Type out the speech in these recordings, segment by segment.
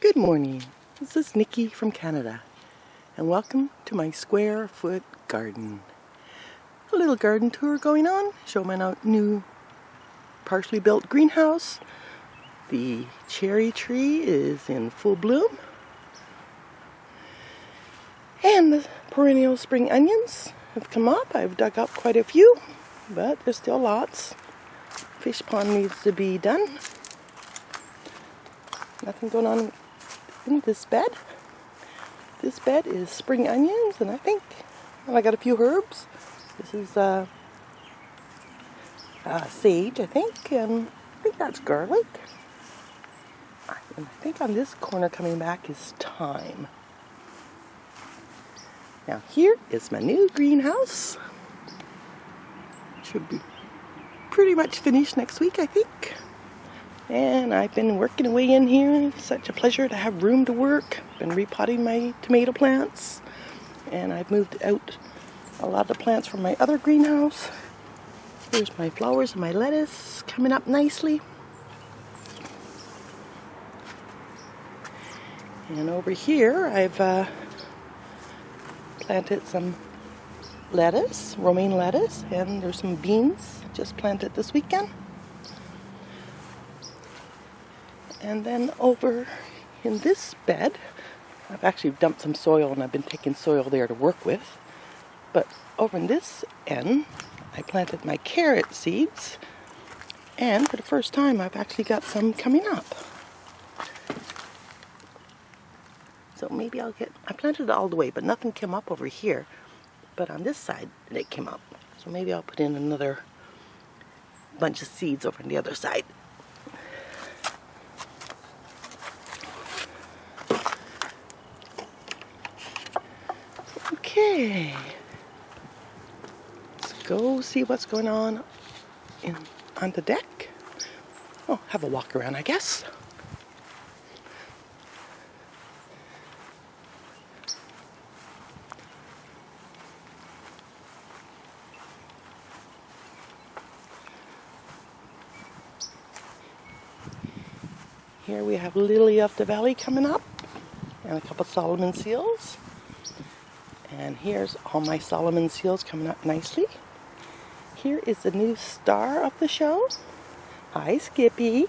Good morning, this is Niky from Canada, and welcome to my square foot garden. A little garden tour going on, show my new partially built greenhouse. The cherry tree is in full bloom, and the perennial spring onions have come up. I've dug up quite a few, but there's still lots. Fish pond needs to be done. Nothing going on in this bed. This bed is spring onions, and I got a few herbs. This is sage, I think, and I think that's garlic. And I think on this corner coming back is thyme. Now here is my new greenhouse. Should be pretty much finished next week, I think. And I've been working away in here. Such a pleasure to have room to work. Been repotting my tomato plants. And I've moved out a lot of plants from my other greenhouse. Here's my flowers and my lettuce coming up nicely. And over here I've planted some lettuce, romaine lettuce, and there's some beans just planted this weekend. And then over in this bed, I've actually dumped some soil, and I've been taking soil there to work with. But over in this end, I planted my carrot seeds, and for the first time I've actually got some coming up. So maybe I planted it all the way, but nothing came up over here. But on this side, it came up. So maybe I'll put in another bunch of seeds over on the other side. Okay, let's go see what's going on on the deck. Oh, have a walk around, I guess. Here we have Lily of the Valley coming up, and a couple Solomon seals. And here's all my Solomon seals coming up nicely. Here is the new star of the show. Hi, Skippy.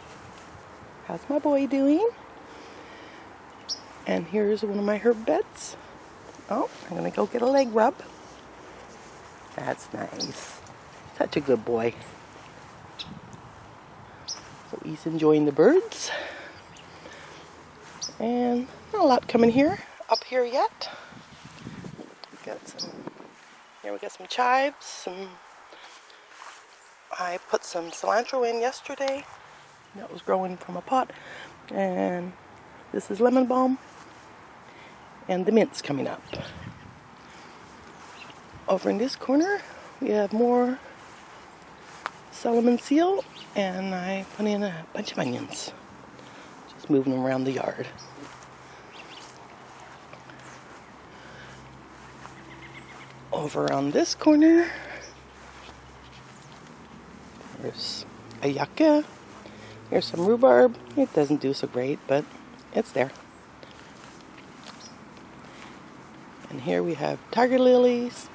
How's my boy doing? And here's one of my herb beds. Oh, I'm going to go get a leg rub. That's nice. Such a good boy. So he's enjoying the birds. And not a lot coming up here yet. We got some chives. I put some cilantro in yesterday. That was growing from a pot. And this is lemon balm. And the mint's coming up. Over in this corner, we have more Solomon seal. And I put in a bunch of onions. Just moving them around the yard. Over on this corner, there's a yucca. Here's some rhubarb. It doesn't do so great, but it's there. And here we have tiger lilies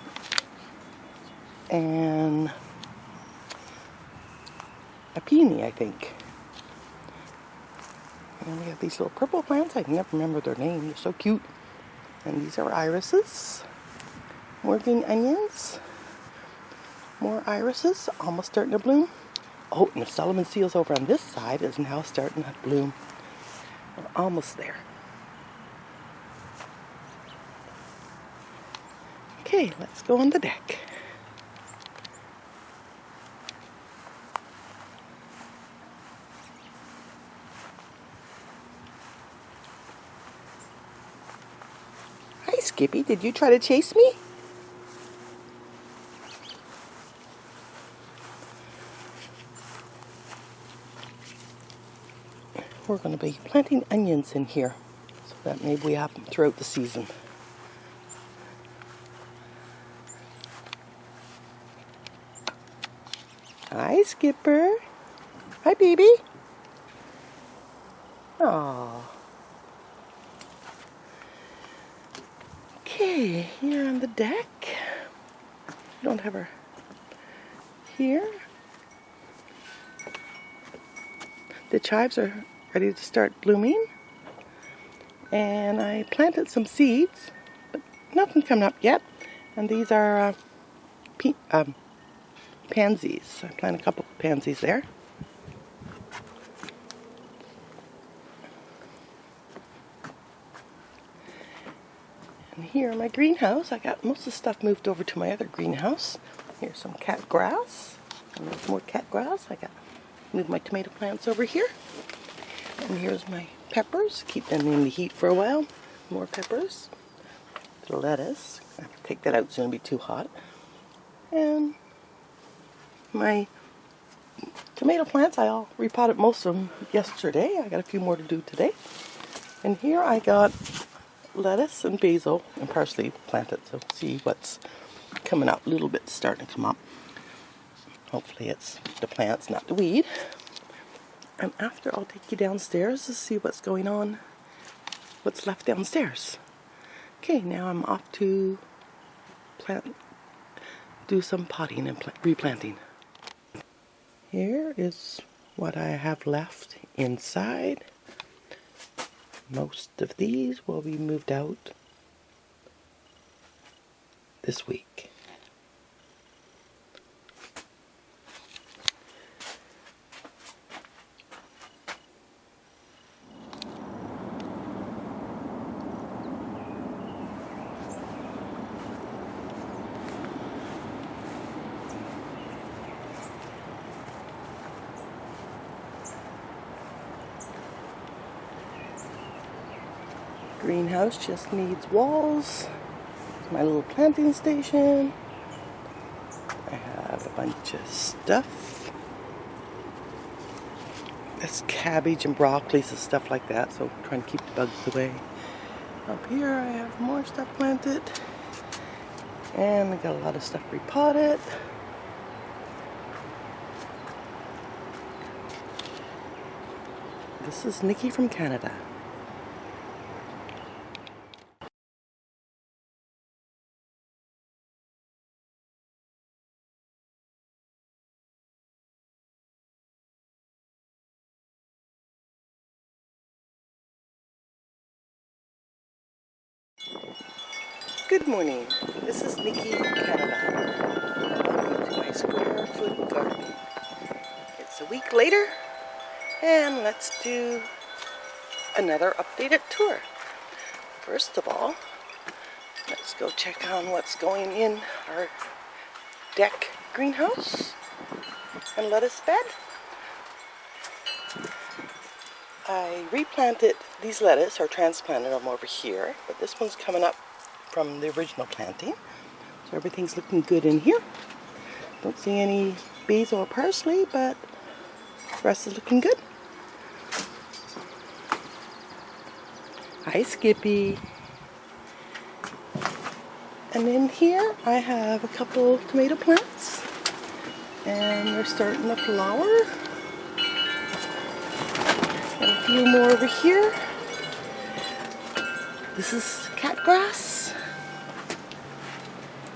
and a peony, I think. And we have these little purple plants. I can never remember their name. They're so cute. And these are irises. More green onions, more irises, almost starting to bloom. Oh, and the Solomon seals over on this side is now starting to bloom. We're almost there. Okay, let's go on the deck. Hi, Skippy, did you try to chase me? We're going to be planting onions in here so that maybe we have them throughout the season. Hi, Skipper. Hi, baby. Oh, Okay, here on the deck. Don't have her here. The chives are ready to start blooming. And I planted some seeds, but nothing coming up yet. And these are pansies. I planted a couple of pansies there. And here in my greenhouse, I got most of the stuff moved over to my other greenhouse. Here's some cat grass. And there's more cat grass. I got moved my tomato plants over here. And here's my peppers. Keep them in the heat for a while. More peppers. The lettuce. I have to take that out soon. It'll be too hot. And my tomato plants, I all repotted most of them yesterday. I got a few more to do today. And here I got lettuce and basil and parsley planted. So see what's coming up. A little bit starting to come up. Hopefully it's the plants, not the weed. And after, I'll take you downstairs to see what's going on, what's left downstairs. Okay, now I'm off to do some potting and replanting. Here is what I have left inside. Most of these will be moved out this week. Greenhouse just needs walls. It's my little planting station. I have a bunch of stuff. That's cabbage and broccoli and stuff like that, so I'm trying to keep the bugs away. Up here I have more stuff planted. And I got a lot of stuff repotted. This is Niky from Canada. Good morning. This is Niky from Canada. Welcome to my square foot garden. It's a week later, and let's do another updated tour. First of all, let's go check on what's going in our deck greenhouse and lettuce bed. I replanted these lettuce, or transplanted them over here, but this one's coming up from the original planting. So everything's looking good in here. Don't see any basil or parsley, but the rest is looking good. Hi, Skippy. And in here I have a couple tomato plants, and they're starting to flower. And a few more over here. This is cat grass.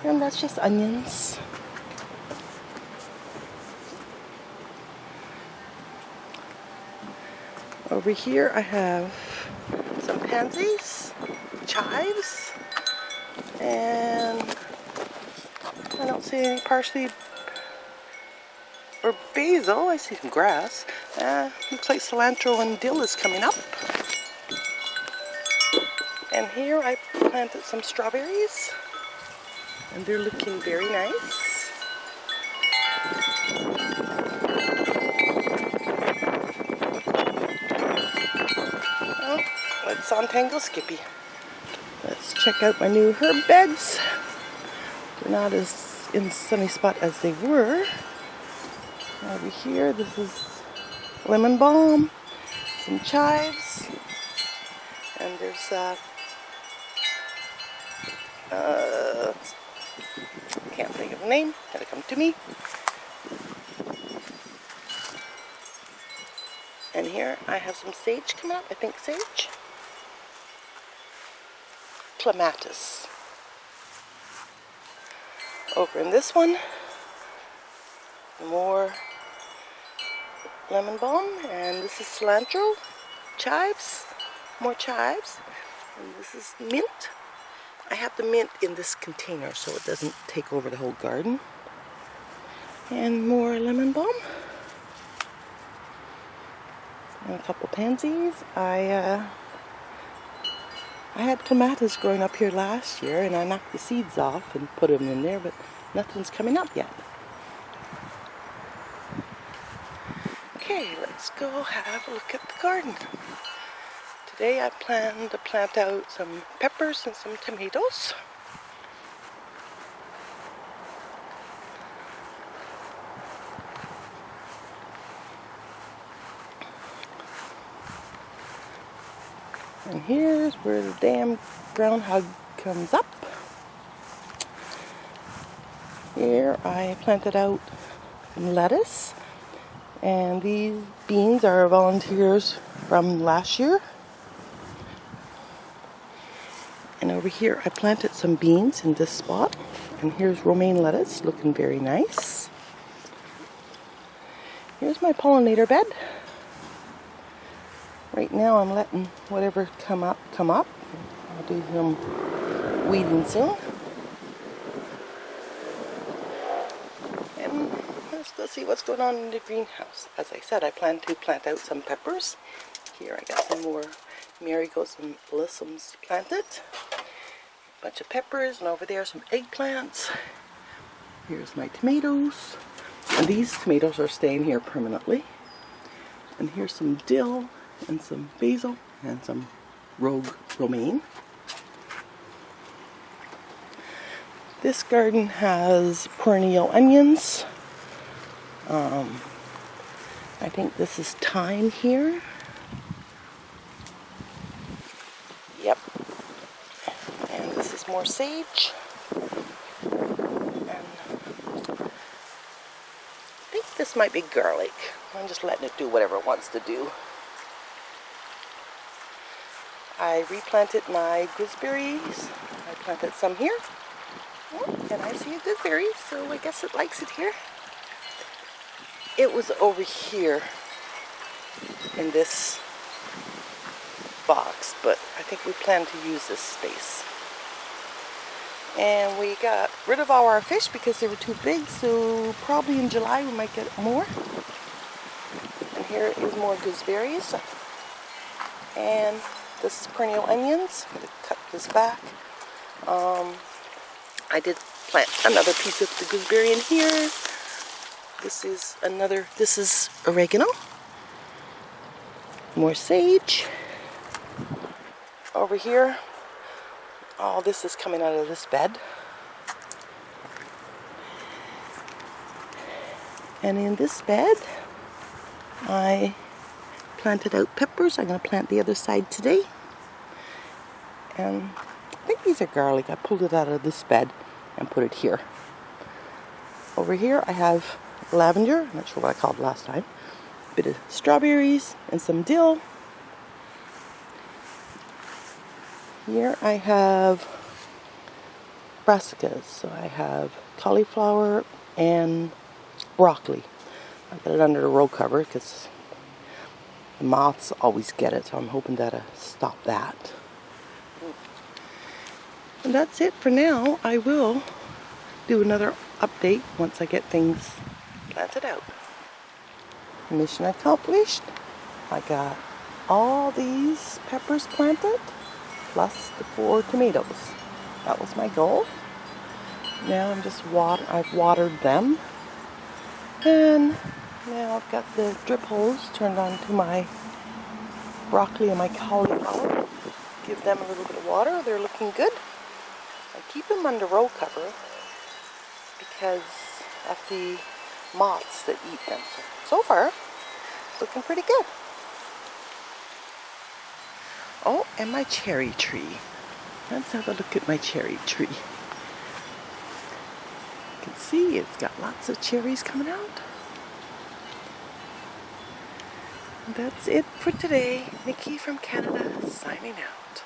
And that's just onions. Over here I have some pansies, chives, and I don't see any parsley or basil. I see some grass. Looks like cilantro and dill is coming up. And here I planted some strawberries, and they're looking very nice. Oh, let's untangle Skippy. Let's check out my new herb beds. They're not as in the sunny spot as they were. Over here, this is lemon balm, some chives, and there's can't think of the name, had to come to me. And here I have some sage coming up, I think sage. Clematis. Over in this one, more lemon balm, and this is cilantro, chives, more chives, and this is mint. I have the mint in this container so it doesn't take over the whole garden. And more lemon balm. And a couple pansies. I had clematis growing up here last year, and I knocked the seeds off and put them in there, but nothing's coming up yet. Okay, let's go have a look at the garden. Today I plan to plant out some peppers and some tomatoes. And here's where the damn groundhog comes up. Here I planted out some lettuce, and these beans are volunteers from last year. And over here I planted some beans in this spot, and here's romaine lettuce looking very nice. Here's my pollinator bed. Right now I'm letting whatever come up. I'll do some weeding soon. And let's go see what's going on in the greenhouse. As I said, I plan to plant out some peppers. Here I got some more marigolds and alyssums planted. A bunch of peppers, and over there some eggplants. Here's my tomatoes. And these tomatoes are staying here permanently. And here's some dill and some basil and some rogue romaine. This garden has perennial onions. I think this is thyme here. Yep. And this is more sage. And I think this might be garlic. I'm just letting it do whatever it wants to do. I replanted my gooseberries. I planted some here. Oh, and I see a gooseberry, so I guess it likes it here. It was over here in this box, but I think we plan to use this space. And we got rid of all our fish because they were too big, so probably in July we might get more. And here is more gooseberries. And this is perennial onions. I'm going to cut this back. I did plant another piece of the gooseberry in here. This is oregano. More sage. Over here, all this is coming out of this bed. And in this bed, I planted out peppers. I'm going to plant the other side today. And I think these are garlic. I pulled it out of this bed and put it here. Over here I have lavender. I'm not sure what I called it last time. A bit of strawberries and some dill. Here I have brassicas. So I have cauliflower and broccoli. I got it under the row cover because the moths always get it, so I'm hoping that'll stop that. And that's it for now. I will do another update once I get things planted out. Mission accomplished. I got all these peppers planted, plus the 4 tomatoes. That was my goal. Now I'm just I've watered them. And now I've got the drip hose turned on to my broccoli and my cauliflower. Give them a little bit of water. They're looking good. I keep them under row cover because of the moths that eat them. So far, looking pretty good. Oh, and my cherry tree. Let's have a look at my cherry tree. You can see it's got lots of cherries coming out. And that's it for today. Niky from Canada signing out.